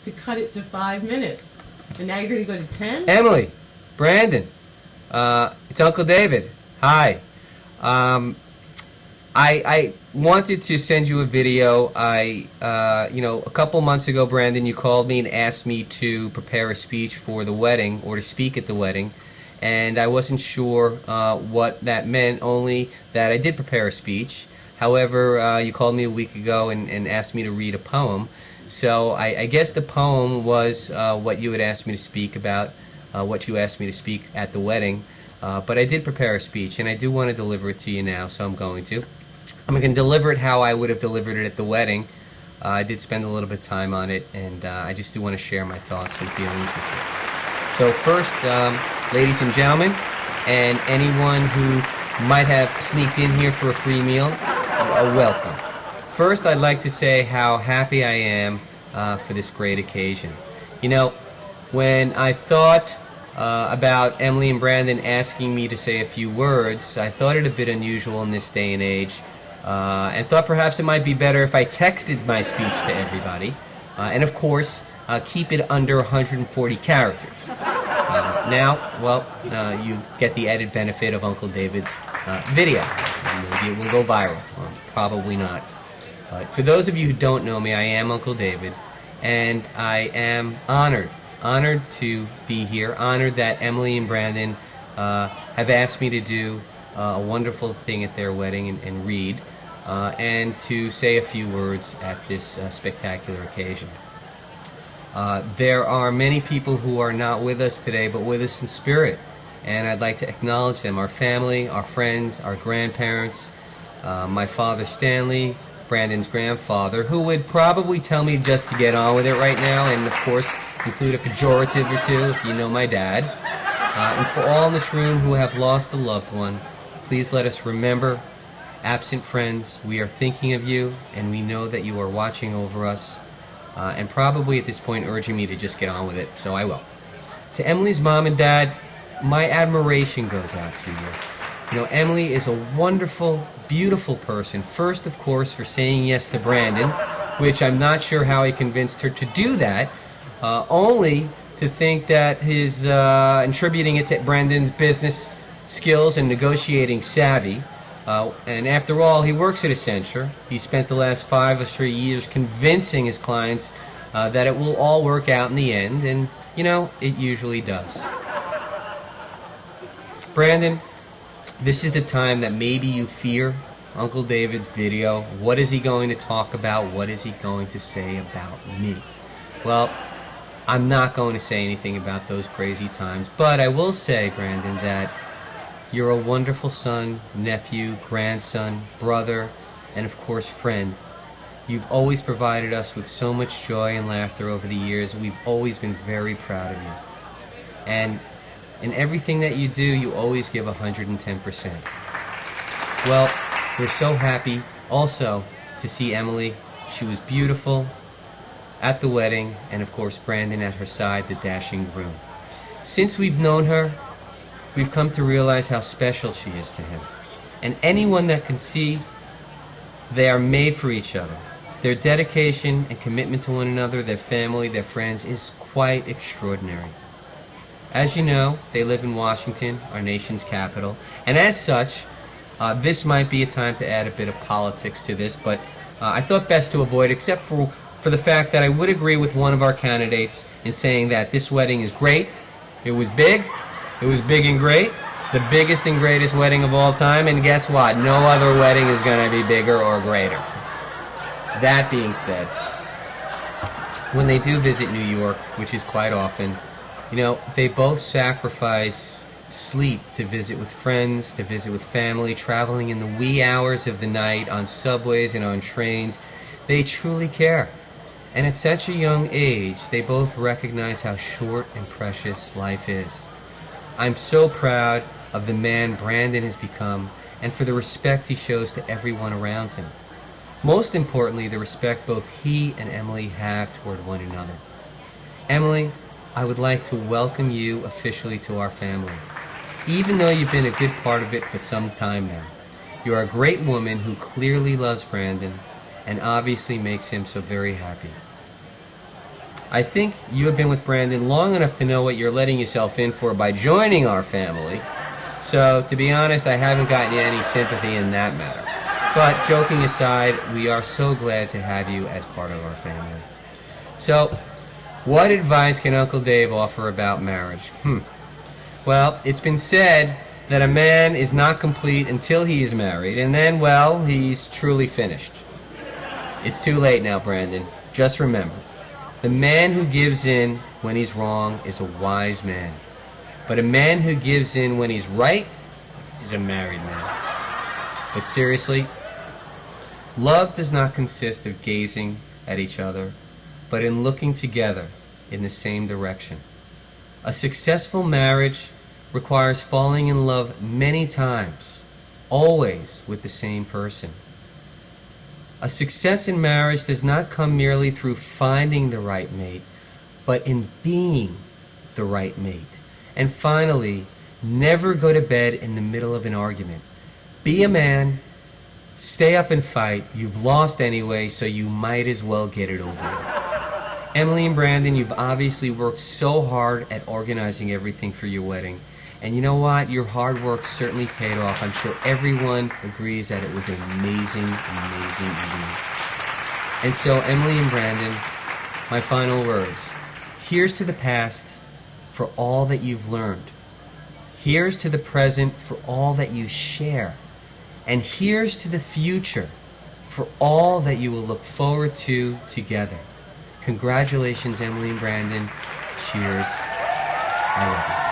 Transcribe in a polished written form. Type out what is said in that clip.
to cut it to 5 minutes. And now you're going to go to 10? Emily, Brandon, it's Uncle David. Hi. I wanted to send you a video. A couple months ago, Brandon, you called me and asked me to prepare a speech for the wedding, or to speak at the wedding, and I wasn't sure what that meant, only that I did prepare a speech. However, you called me a week ago and asked me to read a poem, so I guess the poem was what you had asked me to speak about, what you asked me to speak at the wedding, but I did prepare a speech, and I do want to deliver it to you now, so I'm going to. I'm going to deliver it how I would have delivered it at the wedding. I did spend a little bit of time on it, and I just do want to share my thoughts and feelings with you. So first, ladies and gentlemen, and anyone who might have sneaked in here for a free meal, welcome. First, I'd like to say how happy I am for this great occasion. You know, when I thought about Emily and Brandon asking me to say a few words, I thought it a bit unusual in this day and age, and thought perhaps it might be better if I texted my speech to everybody, and of course, keep it under 140 characters. You get the added benefit of Uncle David's video. Maybe it will go viral. Well, probably not. But for those of you who don't know me, I am Uncle David, and I am honored to be here, honored that Emily and Brandon have asked me to do a wonderful thing at their wedding and read, and to say a few words at this spectacular occasion. There are many people who are not with us today, but with us in spirit, and I'd like to acknowledge them, our family, our friends, our grandparents, my father Stanley, Brandon's grandfather, who would probably tell me just to get on with it right now, and of course include a pejorative or two if you know my dad. And for all in this room who have lost a loved one, please let us remember, absent friends, we are thinking of you, and we know that you are watching over us, and probably at this point urging me to just get on with it, so I will. To Emily's mom and dad, my admiration goes out to you. You know, Emily is a wonderful, beautiful person. First, of course, for saying yes to Brandon, which I'm not sure how I convinced her to do that, only to think that his, attributing it to Brandon's business skills and negotiating savvy. And after all, he works at Accenture. He spent the last 5 or 3 years convincing his clients that it will all work out in the end, and, you know, it usually does. Brandon, this is the time that maybe you fear Uncle David's video. What is he going to talk about? What is he going to say about me? Well, I'm not going to say anything about those crazy times, but I will say, Brandon, that you're a wonderful son, nephew, grandson, brother, and of course, friend. You've always provided us with so much joy and laughter over the years. We've always been very proud of you. And in everything that you do, you always give 110%. Well, we're so happy also to see Emily. She was beautiful at the wedding, and of course Brandon at her side, the dashing groom. Since we've known her, we've come to realize how special she is to him. And anyone that can see they are made for each other. Their dedication and commitment to one another, their family, their friends, is quite extraordinary. As you know, they live in Washington, our nation's capital, and as such, this might be a time to add a bit of politics to this, but I thought best to avoid, except for the fact that I would agree with one of our candidates in saying that this wedding is great. It was big and great, the biggest and greatest wedding of all time, and guess what? No other wedding is going to be bigger or greater. That being said, when they do visit New York, which is quite often, you know, they both sacrifice sleep to visit with friends, to visit with family, traveling in the wee hours of the night on subways and on trains. They truly care. And at such a young age, they both recognize how short and precious life is. I'm so proud of the man Brandon has become and for the respect he shows to everyone around him. Most importantly, the respect both he and Emily have toward one another. Emily, I would like to welcome you officially to our family. Even though you've been a good part of it for some time now, you are a great woman who clearly loves Brandon and obviously makes him so very happy. I think you have been with Brandon long enough to know what you're letting yourself in for by joining our family. So, to be honest, I haven't gotten you any sympathy in that matter. But, joking aside, we are so glad to have you as part of our family. So, what advice can Uncle Dave offer about marriage? Well, it's been said that a man is not complete until he is married, and then, well, he's truly finished. It's too late now, Brandon. Just remember, the man who gives in when he's wrong is a wise man. But a man who gives in when he's right is a married man. But seriously, love does not consist of gazing at each other, but in looking together in the same direction. A successful marriage requires falling in love many times, always with the same person. A success in marriage does not come merely through finding the right mate, but in being the right mate. And finally, never go to bed in the middle of an argument. Be a man, stay up and fight. You've lost anyway, so you might as well get it over with. Emily and Brandon, you've obviously worked so hard at organizing everything for your wedding. And you know what? Your hard work certainly paid off. I'm sure everyone agrees that it was an amazing, amazing evening. And so, Emily and Brandon, my final words. Here's to the past for all that you've learned. Here's to the present for all that you share. And here's to the future for all that you will look forward to together. Congratulations, Emily and Brandon. Cheers. I love you.